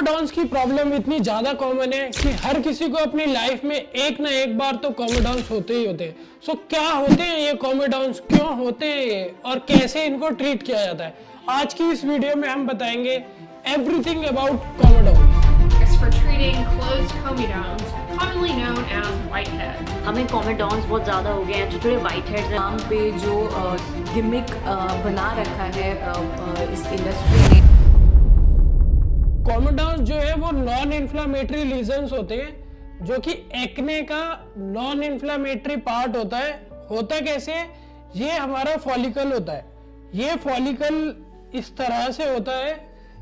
कोमेडॉन्स की प्रॉब्लम इतनी ज्यादा कॉमन है कि हर किसी को अपनी लाइफ में एक ना एक बार तो कोमेडॉन्स होते ही होते हैं। सो क्या होते हैं ये कोमेडॉन्स, क्यों होते हैं ये, और कैसे इनको ट्रीट किया जाता है, आज की इस वीडियो में हम बताएंगे everything about comedones. For treating closed comedones, commonly known as whiteheads. हमें कोमेडॉन्स बहुत ज़्यादा हो गए हैं, जो whiteheads हैं। नाम पे जो गिमिक बना रखा है इस इंडस्ट्री ने। कोमेडॉन्स जो है वो नॉन इन्फ्लामेटरी लीजन्स होते हैं, जो कि एक्ने का नॉन इन्फ्लामेटरी पार्ट होता है। होता कैसे, ये हमारा फॉलिकल होता है। ये फॉलिकल इस तरह से होता है,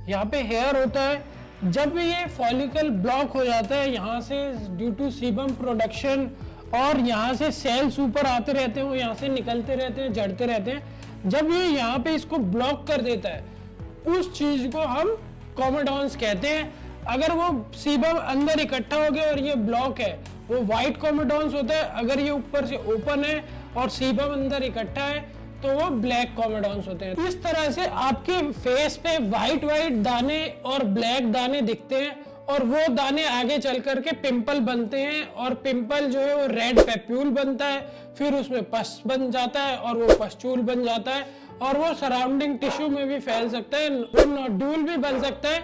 यहाँ पे हेयर होता है। जब ये फॉलिकल ब्लॉक हो जाता है यहाँ से ड्यू टू सीबम प्रोडक्शन, और यहाँ से सेल्स ऊपर आते रहते हैं, वो यहाँ से निकलते रहते हैं, जड़ते रहते हैं। जब ये यहाँ पे इसको ब्लॉक कर देता है, उस चीज को हम कोमेडॉन्स कहते हैं। अगर वो सीबम अंदर इकट्ठा हो गया और ये ब्लॉक है, वो व्हाइट कोमेडॉन्स होता है। अगर ये ऊपर से ओपन है और सीबम अंदर इकट्ठा है तो वो ब्लैक कोमेडॉन्स होते हैं। इस तरह से आपके फेस पे व्हाइट दाने और ब्लैक दाने दिखते हैं, और वो दाने आगे चल करके पिंपल बनते हैं, और पिंपल जो है वो रेड पेप्यूल बनता है, फिर उसमें पस बन जाता है और वो पस्चूल बन जाता है, और वो सराउंडिंग टिश्यू में भी फैल सकता है, वो नोड्यूल भी बन सकता है।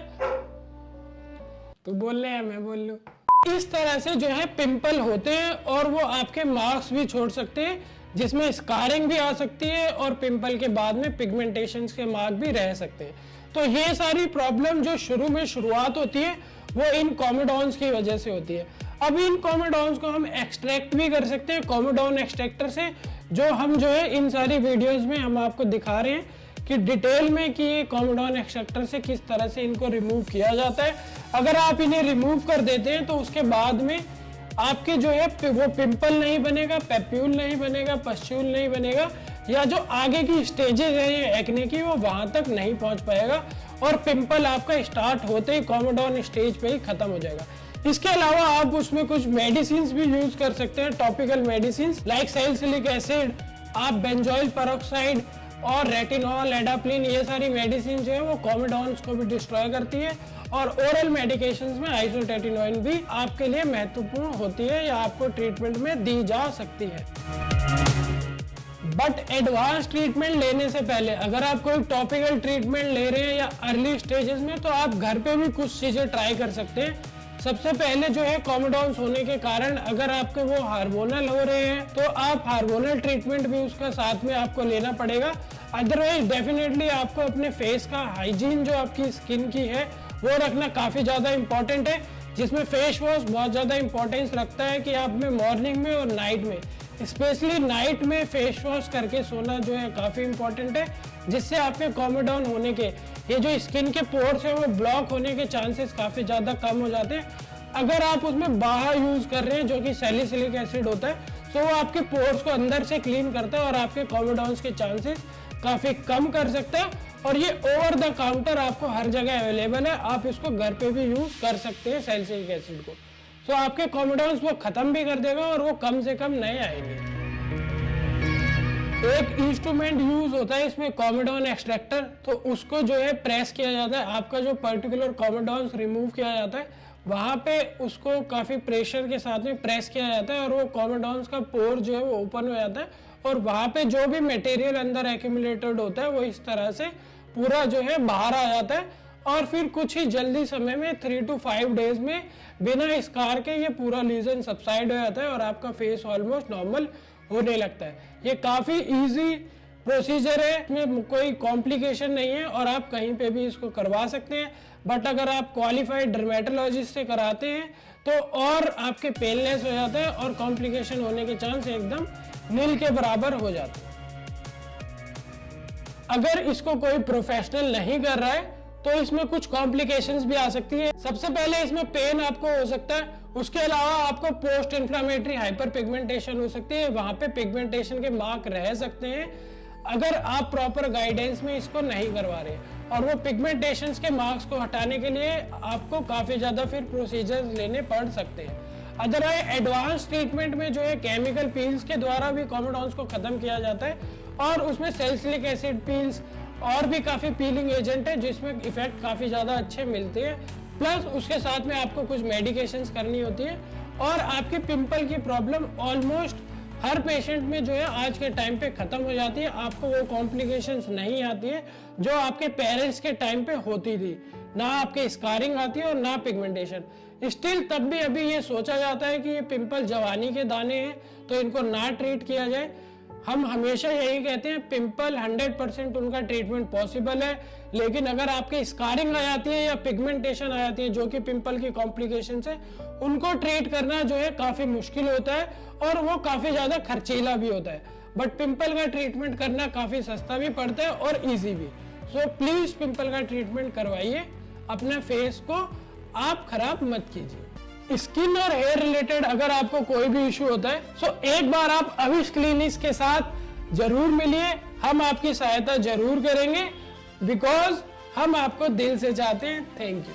तो बोल रहे हैं, मैं बोल लूं। इस तरह से जो है पिंपल होते हैं, और वो आपके मार्क्स भी छोड़ सकते हैं, जिसमें स्कारिंग भी आ सकती है, और पिंपल के बाद में पिगमेंटेशन के मार्क भी रह सकते हैं। तो ये सारी प्रॉब्लम जो शुरुआत होती है वो इन कोमेडॉन्स की वजह से होती है। अब इन कोमेडॉन्स को हम एक्सट्रैक्ट भी कर सकते हैं कोमेडॉन एक्सट्रैक्टर से, जो हम जो है इन सारी वीडियोस में हम आपको दिखा रहे हैं कि डिटेल में कि ये कोमेडॉन एक्सट्रैक्टर से किस तरह से इनको रिमूव किया जाता है। अगर आप इन्हें रिमूव कर देते हैं तो उसके बाद में आपके जो है वो पिंपल नहीं बनेगा, पेप्यूल नहीं बनेगा, पस्चूल नहीं बनेगा, या जो आगे की स्टेजेस है ये एक्ने की, वो वहां तक नहीं पहुंच पाएगा, और पिंपल आपका स्टार्ट होते ही कोमेडॉन स्टेज पे ही खत्म हो जाएगा। इसके अलावा आप उसमें कुछ मेडिसिन भी यूज कर सकते हैं, topical medicine like salicylic acid, आप बेंजोइल पेरोक्साइड और रेटिनॉल, एडाप्लिन, ये सारी मेडिसिन जो है वो कोमेडॉन्स को भी डिस्ट्रॉय करती है। और ओरल मेडिकेशंस में आइसोटेटिनोइन भी आपके लिए महत्वपूर्ण होती है, या आपको ट्रीटमेंट में दी जा सकती है। बट एडवांस ट्रीटमेंट लेने से पहले अगर आप कोई टॉपिकल ट्रीटमेंट ले रहे हैं या अर्ली स्टेजेस में, तो आप घर पे भी कुछ चीजें ट्राई कर सकते हैं। सबसे पहले जो है कोमेडॉन्स होने के कारण अगर आपके वो हार्मोनल हो रहे हैं तो आप हार्मोनल ट्रीटमेंट भी उसका साथ में आपको लेना पड़ेगा। अदरवाइज डेफिनेटली आपको अपने फेस का हाइजीन जो आपकी स्किन की है वो रखना काफी ज्यादा इंपॉर्टेंट है, जिसमें फेस वॉश बहुत ज्यादा इंपॉर्टेंस रखता है कि आप में मॉर्निंग में और नाइट में, स्पेशली नाइट में फेस वॉश करके सोना जो है काफी इंपॉर्टेंट है, जिससे आपके कोमेडॉन होने के ये जो स्किन के पोर्स है वो ब्लॉक होने के चांसेस काफी ज्यादा कम हो जाते हैं। अगर आप उसमें बाहा यूज कर रहे हैं जो कि सैलिसिलिक एसिड होता है, तो वो आपके पोर्स को अंदर से क्लीन करता है और आपके कोमेडॉन्स के चांसेस काफी कम कर सकता है। और ये ओवर द काउंटर आपको हर जगह अवेलेबल है, आप इसको घर पे भी यूज कर सकते हैं सैलिसिलिक एसिड को। तो आपके कोमेडॉन्स वो खत्म भी कर देगा और वो कम से कम नए आएंगे। एक इंस्ट्रूमेंट यूज होता है इसमें कोमेडॉन एक्सट्रैक्टर, तो उसको जो है प्रेस किया जाता है। आपका जो पर्टिकुलर कोमेडॉन्स रिमूव किया जाता है वहां पे उसको काफी प्रेशर के साथ में प्रेस किया जाता है, और वो कोमेडॉन्स का पोर जो है वो ओपन हो जाता है, और वहां पे जो भी मटेरियल अंदर एक्यूमुलेटेड होता है वो इस तरह से पूरा जो है बाहर आ जाता है, और फिर कुछ ही जल्दी समय में 3 to 5 डेज में बिना स्कार के ये पूरा लीजन सबसाइड हो जाता है और आपका फेस ऑलमोस्ट नॉर्मल होने लगता है। ये काफी इजी प्रोसीजर है, इसमें कोई कॉम्प्लिकेशन नहीं है, और आप कहीं पे भी इसको करवा सकते हैं। बट अगर आप क्वालिफाइड डर्मेटोलॉजिस्ट से कराते हैं तो और आपके पेनलेस हो जाता है, और कॉम्प्लिकेशन होने के चांस एकदम नील के बराबर हो जाते हैं। अगर इसको कोई प्रोफेशनल नहीं कर रहा है तो इसमें कुछ कॉम्प्लिकेशंस भी आ सकती है। सबसे पहले इसमें पेन आपको हो सकता है, उसके अलावा आपको पोस्ट इन्फ्लामेटरी हाइपर पिगमेंटेशन हो सकती है, वहां पे पिगमेंटेशन के मार्क रह सकते हैं अगर आप प्रॉपर गाइडेंस में इसको नहीं करवा रहे, और वो पिगमेंटेशन के मार्क्स को हटाने के लिए आपको काफी ज्यादा फिर प्रोसीजर्स लेने पड़ सकते हैं। अदरवाइज एडवांस ट्रीटमेंट में जो है केमिकल पील्स के द्वारा भी कोमेडॉन्स को खत्म किया जाता है, और उसमें सैलिसिलिक एसिड पील्स और भी काफी पीलिंग एजेंट है जिसमें इफेक्ट काफी ज्यादा अच्छे मिलते हैं। प्लस उसके साथ में आपको कुछ मेडिकेशंस करनी होती है और आपकी पिंपल की प्रॉब्लम ऑलमोस्ट हर पेशेंट में जो है आज के टाइम पे खत्म हो जाती है। आपको वो कॉम्प्लिकेशंस नहीं आती है जो आपके पेरेंट्स के टाइम पे होती थी, ना आपके स्कारिंग आती है और ना पिगमेंटेशन। स्टिल तब भी अभी ये सोचा जाता है कि ये पिंपल जवानी के दाने हैं तो इनको ना ट्रीट किया जाए। हम हमेशा यही कहते हैं पिंपल 100% उनका ट्रीटमेंट पॉसिबल है, लेकिन अगर आपकी स्कारिंग आ जाती है या पिगमेंटेशन आ जाती है जो कि पिंपल की कॉम्प्लिकेशन है, उनको ट्रीट करना जो है काफी मुश्किल होता है और वो काफी ज्यादा खर्चीला भी होता है। बट पिंपल का ट्रीटमेंट करना काफी सस्ता भी पड़ता है और इजी भी। सो प्लीज पिंपल का ट्रीटमेंट करवाइए, अपने फेस को आप खराब मत कीजिए। स्किन और हेयर रिलेटेड अगर आपको कोई भी इश्यू होता है सो एक बार आप अविश क्लिनिक्स के साथ जरूर मिलिए, हम आपकी सहायता जरूर करेंगे बिकॉज हम आपको दिल से चाहते हैं। Thank you.